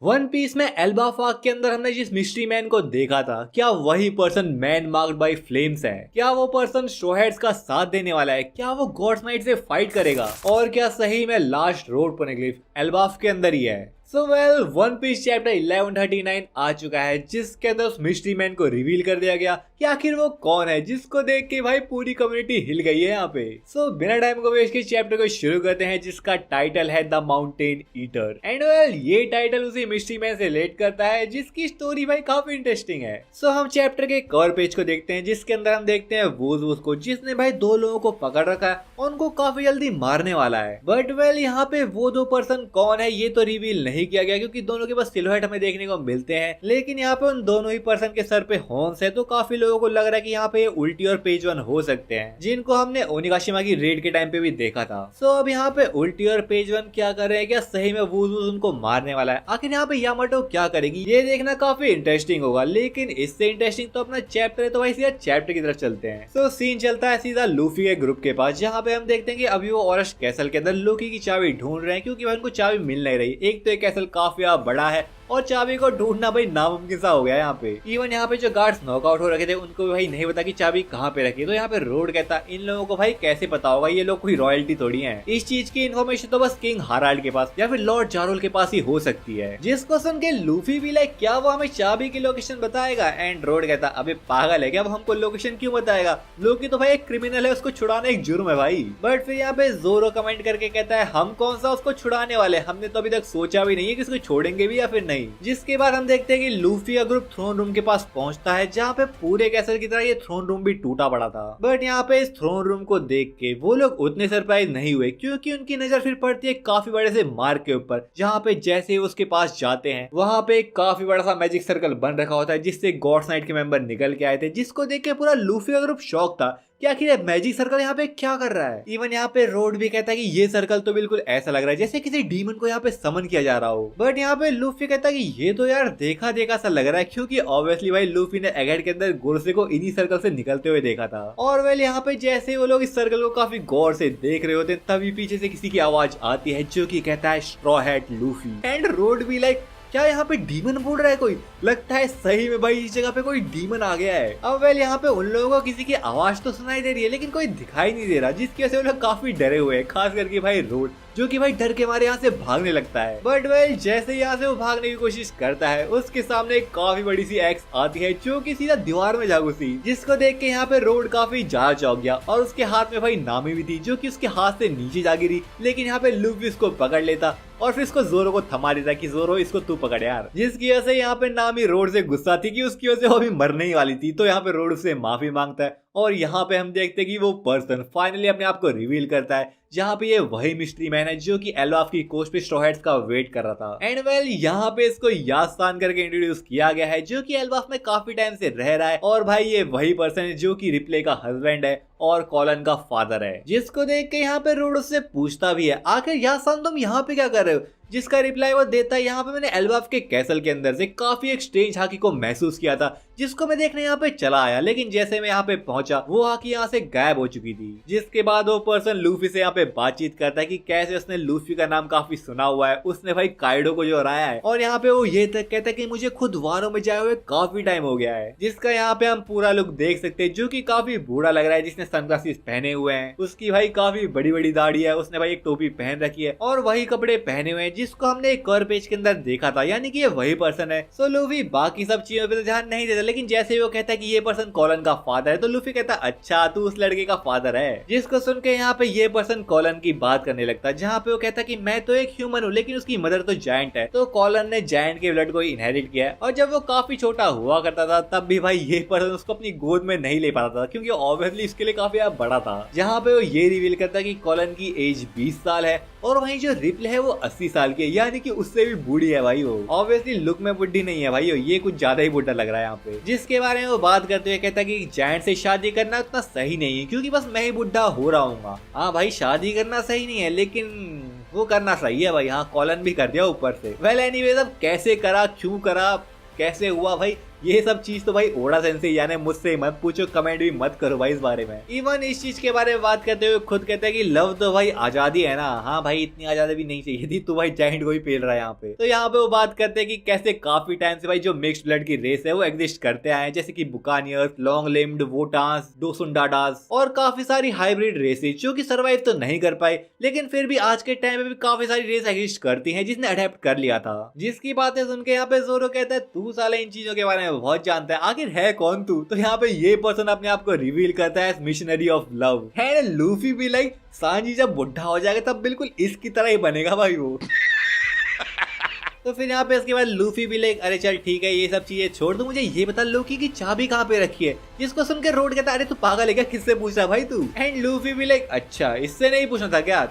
One piece में Elba फाक के अंदर हमने जिस मिस्ट्री मैन को देखा था, क्या वही person man marked by flames है? क्या वो पर्सन स्ट्रॉ-हैट्स का साथ देने वाला है? क्या वो गॉड्स नाइट से फाइट करेगा? और क्या सही में लास्ट रोड पोनेग्लिफ एल्बाफ के अंदर ही है? So well, One Piece chapter 1139 आ चुका है, जिसके अंदर उस मिस्ट्री मैन को रिवील कर दिया गया कि आखिर वो कौन है, जिसको देख के भाई पूरी कम्युनिटी हिल गई है यहाँ पे। सो बिना टाइम को वेस्ट के चैप्टर को शुरू करते हैं, जिसका टाइटल है the mountain eater. And well, ये टाइटल उसी मिस्ट्री मैन से रिलेट करता है, जिसकी स्टोरी भाई काफी इंटरेस्टिंग है। सो हम चैप्टर के कवर पेज को देखते हैं, जिसके अंदर हम देखते हैं वूज को, जिसने भाई दो लोगों को पकड़ रखा है और उनको काफी जल्दी मारने वाला है। बट वेल, यहाँ पे वो दो पर्सन कौन है ये तो रिवील नहीं किया गया, क्योंकि दोनों के पास सिलहट हमें देखने को मिलते हैं। लेकिन यहाँ पे उन दोनों ही पर्सन के सर पे हॉर्न्स है, तो काफी लोगों को लग रहा है कि यहाँ पे उल्टी और पेज वन हो सकते हैं, जिनको हमने ओनिगाशिमा की रेड के टाइम पे भी देखा था। सो अब यहाँ पे उल्टी और पेज वन क्या कर रहे हैं? क्या सही में वूज उनको मारने वाला है? आखिर यहाँ पे यामाटो क्या करेगी? ये देखना काफी इंटरेस्टिंग होगा। लेकिन इससे इंटरेस्टिंग तो अपना चैप्टर है, तो भाई सीधा चैप्टर की तरफ चलते हैं। सो सीन चलता है सीधा लूफी के ग्रुप के पास, जहाँ पे हम देखते हैं कि अभी वो ऑरेस्ट कैसल के अंदर लोकी की चाबी ढूंढ रहे हैं, क्योंकि भाई उनको चाबी मिल नहीं रही। एक तो ये कैसल काफी बड़ा है और चाबी को ढूंढना भाई नामुमकिन सा हो गया यहाँ पे। इवन यहाँ पे जो गार्ड्स नॉकआउट हो रखे थे, उनको भाई नहीं पता कि चाबी कहाँ पे रखी है। तो यहाँ पे रोड कहता इन लोगों को भाई कैसे पता होगा, ये लोग कोई रॉयल्टी थोड़ी है। इस चीज की इन्फॉर्मेशन तो बस किंग हाराल्ड के पास या फिर लॉर्ड जारोल के पास ही हो सकती है। जिसको सुन के लूफी भी लाइक क्या वो हमें चाबी की लोकेशन बताएगा? एंड रोड कहता अबे पागल है क्या, अब हमको लोकेशन क्यों बताएगा? लोकी तो भाई एक क्रिमिनल है, उसको छुड़ाना एक जुर्म है भाई। बट फिर यहाँ पे जोरो कमेंट करके कहता है हम कौन सा उसको छुड़ाने वाले, हमने तो अभी तक सोचा भी नहीं है कि उसको छोड़ेंगे भी या फिर नहीं। जिसके बाद हम देखते हैं कि लूफी का ग्रुप थ्रोन रूम के पास पहुंचता है, जहाँ पे पूरे कैसल की तरह ये थ्रोन रूम भी टूटा पड़ा था। बट यहाँ पे इस थ्रोन रूम को देख के वो लोग उतने सरप्राइज नहीं हुए, क्योंकि उनकी नजर फिर पड़ती है काफी बड़े से मार्ग के ऊपर, जहाँ पे जैसे ही उसके पास जाते हैं वहाँ पे एक काफी बड़ा सा मैजिक सर्कल बन रखा होता है, जिससे गॉड्स नाइट के मेंबर निकल के आए थे। जिसको देख के पूरा लूफी का ग्रुप शॉक था कि आखिर ये मैजिक सर्कल यहाँ पे क्या कर रहा है। इवन यहाँ पे रोड भी कहता है कि ये सर्कल तो बिल्कुल ऐसा लग रहा है जैसे किसी डीमन को यहाँ पे समन किया जा रहा हो। बट यहाँ पे लूफी कहता है कि ये तो यार देखा देखा सा लग रहा है, क्योंकि ऑब्वियसली भाई लूफी ने एगेट के अंदर गोरसे को इन्हीं सर्कल से निकलते हुए देखा था। और वेल, यहाँ पे जैसे वो लोग इस सर्कल को काफी गौर से देख रहे होते हैं, तभी पीछे से किसी की आवाज आती है, जो की कहता है straw hat Luffy. And road भी लाइक क्या यहाँ पे डीमन बोल रहा है कोई? लगता है सही में भाई इस जगह पे कोई डीमन आ गया है। अब वेल, यहाँ पे उन लोगों को किसी की आवाज तो सुनाई दे रही है, लेकिन कोई दिखाई नहीं दे रहा, जिसकी वजह से वो लोग काफी डरे हुए हैं, खास करके भाई रोड, जो कि भाई डर के मारे यहाँ से भागने लगता है। बट वेल, जैसे ही यहाँ से वो भागने की कोशिश करता है, उसके सामने एक काफी बड़ी सी एक्स आती है, जो कि सीधा दीवार में जा घुसी। जिसको देख के यहाँ पे रोड काफी ज्यादा चौंक गया, और उसके हाथ में भाई नामी भी थी, जो कि उसके हाथ से नीचे जा गिरी। लेकिन यहाँ पे लूफी इसको पकड़ लेता और फिर इसको जोरो को थमा देता कि जोरो इसको तू पकड़ यार। जिसकी वजह से यहाँ पे नामी रोड से गुस्सा थी कि उसकी वजह से वो भी मरने ही वाली थी। तो यहाँ पे रोड उससे माफी मांगता है, और यहाँ पे हम देखते हैं कि वो पर्सन फाइनली अपने आप को रिवील करता है, जहाँ पे ये वही मिस्ट्री मैन है जो कि एल्बाफ की कोस्ट पे स्ट्रॉ हैट्स का वेट कर रहा था। एंड वेल, यहाँ पे इसको यास्तान करके इंट्रोड्यूस किया गया है, जो कि एल्बाफ में काफी टाइम से रह रहा है। और भाई ये वही पर्सन है जो कि रिप्ले का हस्बैंड है और कॉलन का फादर है। जिसको देख के यहाँ पे रोड उससे पूछता भी है, आखिर यास्तान तुम यहाँ पे क्या कर रहे हो? जिसका रिप्लाई वो देता है, यहाँ पे मैंने एल्बाफ के कैसल के अंदर से काफी एक स्ट्रेंज हाकी को महसूस किया था, जिसको मैं देखने यहाँ पे चला आया। लेकिन जैसे मैं यहाँ पे पहुंचा, वो हाकी यहाँ से गायब हो चुकी थी। जिसके बाद वो पर्सन लूफी से यहाँ पे बातचीत करता है कि कैसे उसने लूफी का नाम काफी सुना हुआ है, उसने भाई काइडो को जो हराया है। और यहाँ पे वो ये तक कहता है कि मुझे खुद वारों में जाए हुए काफी टाइम हो गया है। जिसका यहाँ पे हम पूरा लुक देख सकते हैं, जो की काफी बूढ़ा लग रहा है, जिसने सनग्लासेस पहने हुए हैं, उसकी भाई काफी बड़ी बड़ी दाढ़ी है, उसने भाई एक टोपी पहन रखी है और वही कपड़े पहने हुए हैं जिसको हमने एक कवर पेज के अंदर देखा था, यानी कि ये वही पर्सन है। सो लूफी बाकी सब चीजों पे तो ध्यान नहीं देता, लेकिन जैसे वो कहता है कि ये पर्सन कॉलन का फादर है, तो लूफी कहता है अच्छा तू उस लड़के का फादर है। जिसको सुन के यहाँ पे ये पर्सन कॉलन की बात करने लगता है, जहाँ पे वो कहता है कि मैं तो एक ह्यूमन हूँ, लेकिन उसकी मदर तो जायंट है। तो कॉलन ने जायंट के ब्लड को इनहेरिट किया है, और जब वो काफी छोटा हुआ करता था, तब भी भाई ये पर्सन उसको अपनी गोद में नहीं ले पाता था, क्योंकि ऑब्वियसली इसके लिए काफी बड़ा था। जहाँ पे वो ये रिवील करता है कि कॉलन की एज 20 साल है, और वहीं जो रिप्ले है वो 80 साल की है, यानी कि उससे भी बूढ़ी है भाई। वो ऑब्वियसली लुक में बुढ़ी नहीं है भाई, ये कुछ ज्यादा ही बुढ़ा लग रहा है यहाँ पे। जिसके बारे में वो बात करते हुए कहता है कि जायंट से शादी करना उतना सही नहीं है, क्योंकि बस मैं ही बुढ़ा हो रहा हूँ। हाँ भाई, शादी करना सही नहीं है, लेकिन वो करना सही है भाई। हाँ, कॉलन भी कर दिया ऊपर से। वेल एनीवेज, अब कैसे करा, क्यों करा, कैसे हुआ भाई, ये सब चीज तो भाई ओडा सेंसेई यानी मुझसे मत पूछो, कमेंट भी मत करो भाई इस बारे में। इवन इस चीज के बारे में बात करते हुए खुद कहते हैं कि लव तो भाई आजादी है ना। हाँ भाई इतनी आजादी भी नहीं चाहिए थी, तो भाई जाइंट को ही पेल रहा है यहाँ पे। तो यहाँ पे वो बात करते हैं कि कैसे काफी टाइम से भाई जो मिक्स्ड ब्लड की रेस है वो एग्जिस्ट करते आए हैं, जैसे कि बुकानियर्स, लॉन्ग लिम्ड, वोटास, डोसुंडाडास और काफी सारी हाइब्रिड रेसेस जो कि सर्वाइव तो नहीं कर पाए, लेकिन फिर भी आज के टाइम में भी काफी सारी रेस एग्जिस्ट करती हैं जिसने अडेप्ट कर लिया था। जिसकी बातें सुन के यहाँ पे जोरो कहता है तू साले इन चीजों के बारे में बहुत जानता है, आखिर है कौन तू? तो यहाँ पे ये पर्सन अपने आप को रिवील करता है मिशनरी ऑफ लव। है लूफी भी लाइक सांजी जब बुढ़ा हो जाएगा तब बिल्कुल इसकी तरह ही बनेगा भाई वो। तो फिर यहाँ पे इसके बाद लूफी भी लाइक अरे चल ठीक है ये सब चीजें छोड़ दो, मुझे ये बता लोकी की चाबी कहाँ पे रखी है। जिसको सुन के रोड कहता अरे तू पागल है क्या, किससे पूछ रहा भाई तू? एंड लूफी भी लाइक अच्छा इससे नहीं पूछना था क्या,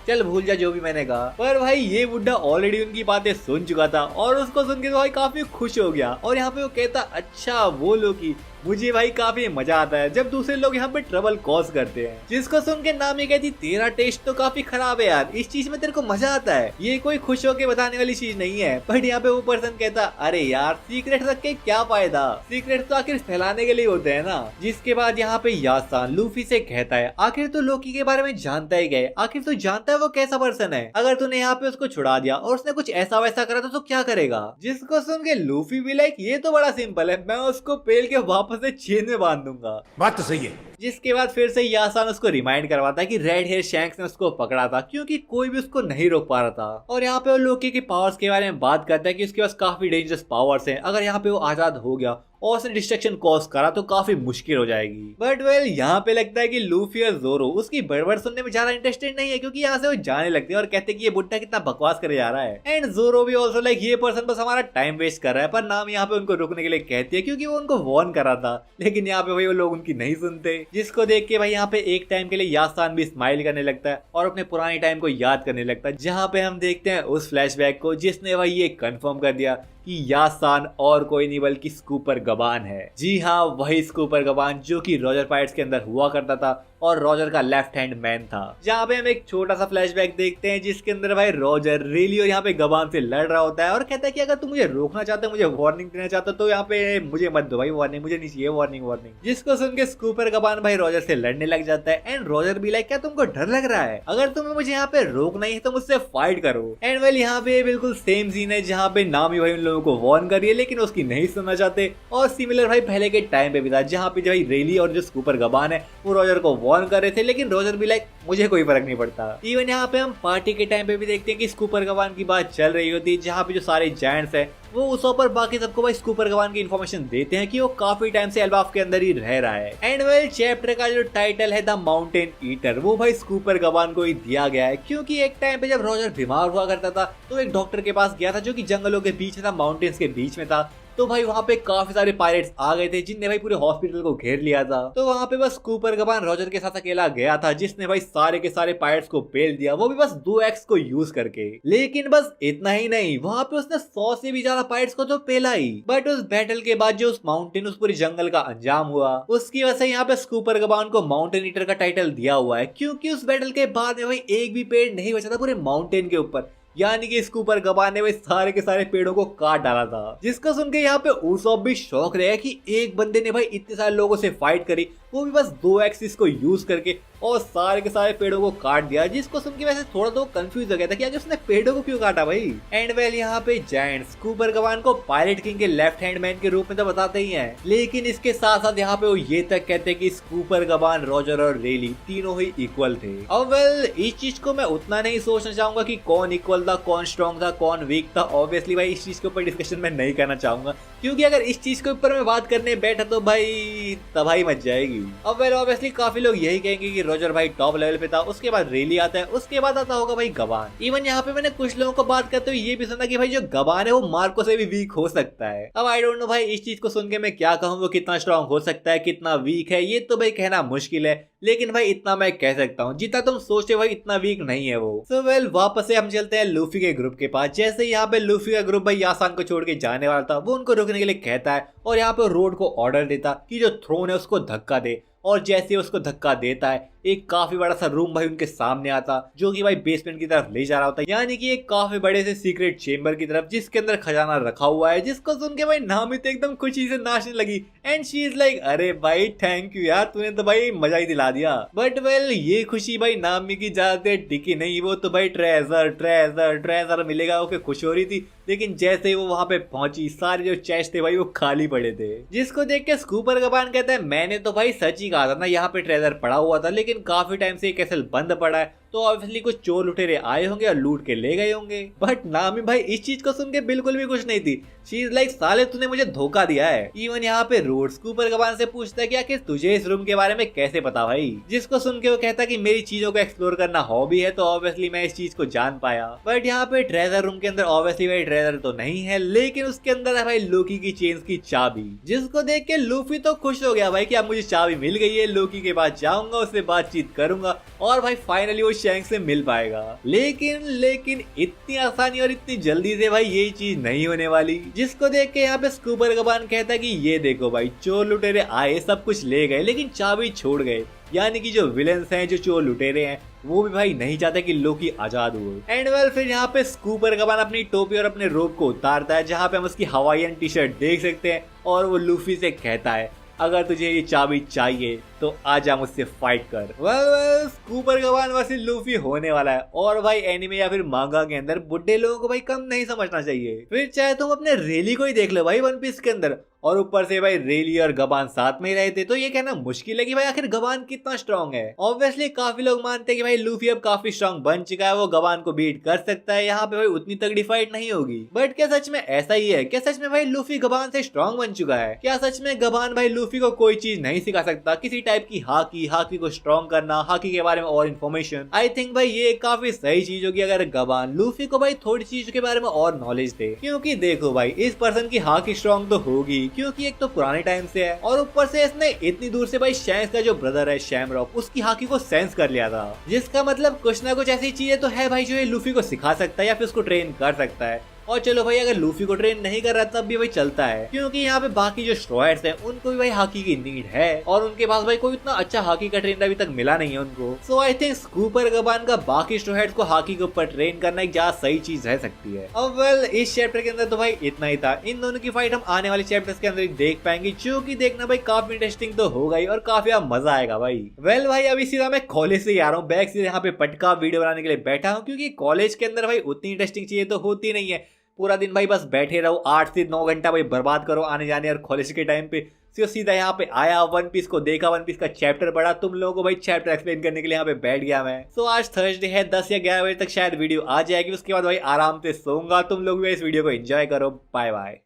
चल भूल जा जो भी मैंने कहा। पर भाई ये बुड्ढा ऑलरेडी उनकी बातें सुन चुका था और उसको सुन के तो भाई काफी खुश हो गया। और यहाँ पे वो कहता अच्छा वो लोकी, मुझे भाई काफी मजा आता है जब दूसरे लोग यहाँ पे ट्रबल कॉज करते हैं। जिसको सुन के नामी कहती तेरा टेस्ट तो काफी खराब है यार, इस चीज में तेरे को मजा आता है, ये कोई खुश होके बताने वाली चीज नहीं है। बट यहाँ पे वो पर्सन कहता अरे यार सीक्रेट रख के क्या फायदा, सीक्रेट तो आखिर फैलाने के लिए होते हैं ना। जिसके बाद यहाँ पे यासान लूफी से कहता है आखिर तो लोकी के बारे में जानता ही गए, आखिर तो जानता है वो कैसा पर्सन है, अगर तूने यहाँ पे उसको छुड़ा दिया और उसने कुछ ऐसा वैसा करा तो क्या करेगा? जिसको सुन के लूफी भी लाइक ये तो बड़ा सिंपल है, मैं उसको पेल के वापस से चेन में बांध दूंगा। बात तो सही है। जिसके बाद फिर से यासान उसको रिमाइंड करवाता है कि रेड हेयर शैंक्स ने उसको पकड़ा था क्योंकि कोई भी उसको नहीं रोक पा रहा था। और यहाँ पे वो लोकी की पावर्स के बारे में बात करता है कि उसके पास काफी डेंजरस पावर्स हैं, अगर यहाँ पे वो आजाद हो गया और उसने डिस्ट्रक्शन कॉज करा तो काफी मुश्किल हो जाएगी। बट वेल यहाँ पे लगता है कि लूफी और जोरो उसकी बड़बड़ सुनने में ज्यादा इंटरेस्टेड नहीं है क्योंकि यहाँ से वो जाने लगते हैं और कहते हैं कि ये बुड्ढा कितना बकवास करे जा रहा है। एंड जोरो भी ऑल्सो लाइक ये पर्सन बस हमारा टाइम वेस्ट कर रहा है, पर नाम यहाँ पे उनको रुकने के लिए कहती है क्योंकि वो उनको वार्न कर रहा था, लेकिन यहाँ पे भाई वो लोग उनकी नहीं सुनते। जिसको देख के भाई यहाँ पे एक टाइम के लिए यासान भी स्माइल करने लगता है और अपने पुराने टाइम को याद करने लगता है, जहाँ पे हम देखते हैं उस फ्लैशबैक को जिसने भाई ये कंफर्म कर दिया कि यासान और कोई नहीं बल्कि स्कूपर गबान है। जी हाँ वही स्कूपर गबान जो कि रॉजर पायरेट्स के अंदर हुआ करता था और रॉजर का लेफ्ट हैंड मैन था। जहाँ पे हम एक छोटा सा फ्लैशबैक देखते हैं जिसके अंदर भाई रॉजर रेली और यहाँ पे गबान से लड़ रहा होता है और कहता है कि अगर तुम मुझे रोकना चाहते हो, मुझे वार्निंग देना चाहते हो तो यहाँ पे मुझे मत दो भाई वार्निंग, मुझे नहीं चाहिए वार्निंग। जिसको सुन के स्कूपर गबान भाई रॉजर से लड़ने लग जाता है। एंड रॉजर भी लाइक क्या तुमको डर लग रहा है, अगर तुम्हें मुझे यहाँ पे रोकना ही है तो मुझसे फाइट करो। एंड वेल यहाँ पे बिल्कुल सेम सीन है जहाँ पे नामी भाई उन लोगों को वार्न कर रही है लेकिन उसकी नहीं सुनना चाहते। और सिमिलर भाई पहले के टाइम पे भी था जहाँ पे भाई रेली और जो स्कूपर गबान है वो रॉजर को वार्न कर रहे थे, लेकिन रॉजर भी लाइक मुझे कोई फर्क नहीं पड़ता। इवन यहाँ पे हम पार्टी के टाइम पे भी देखते हैं कि स्कूपर गबान की बात चल रही होती है जहाँ पे जो सारे जायंट्स है वो उस पर बाकी सबको भाई स्कूपर गबान की इन्फॉर्मेशन देते हैं कि वो काफी टाइम से एल्बाफ के अंदर ही रह रहा है। एंड वेल चैप्टर का जो टाइटल है द माउंटेन ईटर वो भाई स्कूपर गबान को ही दिया गया है क्योंकि एक टाइम पे जब रॉजर बीमार हुआ करता था तो एक डॉक्टर के पास गया था जो कि जंगलों के बीच में था, माउंटेन्स के बीच में था। तो भाई वहाँ पे काफी सारे पायरेट्स आ गए थे जिनने भाई पूरे हॉस्पिटल को घेर लिया था। तो वहाँ पे बस स्कूपर गबान रॉजर के साथ अकेला गया था जिसने भाई सारे के सारे पायरेट्स को पेल दिया, वो भी बस 2 एक्स को यूज करके। लेकिन बस इतना ही नहीं, वहाँ पे उसने 100 से भी ज्यादा पायरेट्स को तो पेला ही। बट उस बैटल के बाद जो उस माउंटेन उस पूरी जंगल का अंजाम हुआ उसकी वजह से यहाँ पे स्कूपर गबान को माउंटेन ईटर का टाइटल दिया हुआ है क्योंकि उस बैटल के बाद में भाई एक भी पेड़ नहीं बचा था पूरे माउंटेन के ऊपर, यानी कि स्कूपर गबान ने भाई सारे के सारे पेड़ों को काट डाला था। जिसको सुन के यहाँ पे उसॉप भी शौक रहा कि एक बंदे ने भाई इतने सारे लोगों से फाइट करी, वो भी बस 2 एक्सिस को यूज करके और सारे के सारे पेड़ों को काट दिया। जिसको सुन के वैसे थोड़ा तो कंफ्यूज हो गया था कि आगे उसने पेड़ों को क्यों काटा भाई। एंड वेल यहाँ पे जायंट स्कूपर गबान को पायरेट किंग के लेफ्ट हैंड मैन के रूप में तो बताते ही हैं, लेकिन इसके साथ साथ यहाँ पे वो ये तक कहते हैं कि स्कूपर गबान, रॉजर और रेली तीनों ही इक्वल थे। अब वेल इस चीज को मैं उतना नहीं सोचना चाहूंगा कि कौन इक्वल था, कौन स्ट्रॉन्ग था, कौन वीक था। ऑब्वियसली भाई इस चीज के ऊपर डिस्कशन मैं नहीं करना चाहूंगा क्योंकि अगर इस चीज के ऊपर मैं बात करने बैठा तो भाई तबाही मच जाएगी। अब वेल ऑब्वियसली काफी लोग यही कहेंगे कि रॉजर भाई टॉप लेवल पे था, उसके बाद रेली आता है, उसके बाद आता होगा भाई गबान। इवन यहाँ पे मैंने कुछ लोगों को बात करते हुए ये भी सुना कि भाई जो गबान है वो मार्को से भी वीक हो सकता है। अब आई डोंट नो भाई इस चीज को सुन के मैं क्या कहूँ, वो कितना स्ट्रॉन्ग हो सकता है, कितना वीक है, ये तो भाई कहना मुश्किल है, लेकिन भाई इतना मैं कह सकता हूँ जितना तुम सोचते भाई इतना वीक नहीं है वो। सो वेल वापस से हम चलते हैं लूफी के ग्रुप के पास। जैसे यहाँ पे लूफी का ग्रुप भाई यासान को छोड़ के जाने वाला था, वो उनको रोकने के लिए कहता है और यहाँ पे रोड को ऑर्डर देता कि जो थ्रोन है उसको धक्का दे। और जैसे उसको धक्का देता है एक काफी बड़ा सा रूम भाई उनके सामने आता जो कि भाई बेसमेंट की तरफ ले जा रहा होता है, यानी कि एक काफी बड़े से सीक्रेट चेम्बर की तरफ जिसके अंदर खजाना रखा हुआ है। जिसको सुन के भाई नामी तो एकदम खुशी से नाचने लगी एंड शी इज लाइक अरे भाई थैंक यू यार, तूने तो भाई मजा ही दिला दिया। बट वेल ये खुशी भाई नामी की ज्यादा देर टिकी नहीं, वो तो भाई ट्रेजर ट्रेजर ट्रेजर मिलेगा ओके खुश हो रही थी। लेकिन जैसे ही वो वहां पे पहुंची सारे जो चेस्ट थे भाई वो खाली पड़े थे, जिसको देख के स्कूपर कबान कहता है मैंने तो भाई सच ही कहा था ना यहाँ पे ट्रेजर पड़ा हुआ था, लेकिन काफी टाइम से ये कैसल बंद पड़ा है तो ऑब्वियसली कुछ चोर लुटेरे आए होंगे और लूट के ले गए होंगे। बट नामी भाई इस चीज को सुन के बिल्कुल भी खुश नहीं थी। शी इज लाइक साले तूने मुझे धोखा दिया है। इवन यहाँ पे रोड स्कूपर कबान से पूछता है कि आखिर तुझे इस रूम के बारे में कैसे पता भाई, जिसको सुन के वो कहता है कि मेरी चीजों को एक्सप्लोर करना हॉबी है तो ऑब्वियसली मैं इस चीज को जान पाया। बट यहाँ पे ट्रेजर रूम के अंदर ऑब्वियसली भाई ट्रेजर तो नहीं है, लेकिन उसके अंदर है भाई लोकी की चेन्स की चाबी, जिसको देख के लूफी तो खुश हो गया भाई कि अब मुझे चाबी मिल गई है, लोकी के पास जाऊंगा उससे बातचीत करूंगा और भाई फाइनली वो शैंक से मिल पाएगा। लेकिन इतनी आसानी और इतनी जल्दी से भाई ये चीज नहीं होने वाली, जिसको देख के यहाँ पे स्कूपर कबान कहता है कि ये देखो भाई चोर लुटेरे आए सब कुछ ले गए लेकिन चाबी छोड़ गए, यानी कि जो विलेंस हैं जो चोर लुटेरे हैं वो भी भाई नहीं चाहते कि लोकी आजाद हो। एंड वेल फिर यहाँ पे स्कूपर कबान अपनी टोपी और अपने रोब को उतारता है जहाँ पे हम उसकी हवाईयन टी शर्ट देख सकते हैं और वो लूफी से कहता है अगर तुझे ये चाबी चाहिए तो आजा मुझसे फाइट कर। वेल स्कूपर कबान वर्सेस लूफी होने वाला है और भाई एनिमे या फिर मांगा के अंदर बुड्ढे लोगों को भाई कम नहीं समझना चाहिए। फिर चाहे तुम अपने रेली को ही देख लो भाई वन पीस के अंदर, और ऊपर से भाई रेली और गबान साथ में ही रहे थे तो ये कहना मुश्किल है कि भाई आखिर गबान कितना स्ट्रांग है। ऑब्वियसली काफी लोग मानते हैं कि भाई लूफी अब काफी स्ट्रांग बन चुका है, वो गबान को बीट कर सकता है, यहाँ पे भाई उतनी तगड़ी फाइट नहीं होगी। बट क्या सच में ऐसा ही है? क्या सच में भाई लूफी गबान से स्ट्रांग बन चुका है? क्या सच में गबान भाई लूफी को कोई चीज नहीं सिखा सकता, किसी टाइप की हाकी को स्ट्रांग करना, हाकी के बारे में और इन्फॉर्मेशन? आई थिंक भाई ये काफी सही चीज होगी अगर गबान लूफी को भाई थोड़ी चीज के बारे में और नॉलेज दे, क्योंकि देखो भाई इस पर्सन की हाकी स्ट्रांग तो होगी क्योंकि एक तो पुराने टाइम से है और ऊपर से इसने इतनी दूर से भाई शैंक्स का जो ब्रदर है शैमरॉक उसकी हाकी को सेंस कर लिया था, जिसका मतलब कुछ ना कुछ ऐसी चीजें तो है भाई जो ये लूफी को सिखा सकता है या फिर उसको ट्रेन कर सकता है। और चलो भाई अगर लूफी को ट्रेन नहीं कर रहा तब भी भाई चलता है, क्योंकि यहाँ पे बाकी जो स्ट्रॉयर्स हैं उनको भी भाई हाकी की नीड है और उनके पास भाई कोई इतना अच्छा हाकी का ट्रेनर अभी तक मिला नहीं है उनको। सो आई थिंक स्कूपर कबान का बाकी स्ट्रॉयर्स को हाकी के ऊपर ट्रेन करना एक ज्यादा सही चीज रह सकती है। अब वेल इस चैप्टर के अंदर तो भाई इतना ही था। इन दोनों की फाइट हम आने वाले चैप्टर्स के अंदर देख पाएंगे, जो की देखना भाई काफी इंटरेस्टिंग तो होगा ही और काफी मजा आएगा भाई। वेल भाई अभी सीधा मैं कॉलेज से ही आ रहा हूँ, बैग से यहाँ पे पटका वीडियो बनाने के लिए बैठा हूँ, क्योंकि कॉलेज के अंदर भाई उतनी इंटरेस्टिंग चीजें तो होती नहीं है। पूरा दिन भाई बस बैठे रहो, 8 से 9 घंटा भाई बर्बाद करो आने जाने और कॉलेज के टाइम पे। सीधा यहाँ पे आया, वन पीस को देखा, वन पीस का चैप्टर पढ़ा, तुम लोगों को भाई चैप्टर एक्सप्लेन करने के लिए यहाँ पे बैठ गया मैं। सो आज थर्सडे है, 10 या 11 बजे तक शायद वीडियो आ जाएगी, उसके बाद भाई आराम से सोऊंगा। तुम लोग भी इस वीडियो को एंजॉय करो। Bye bye.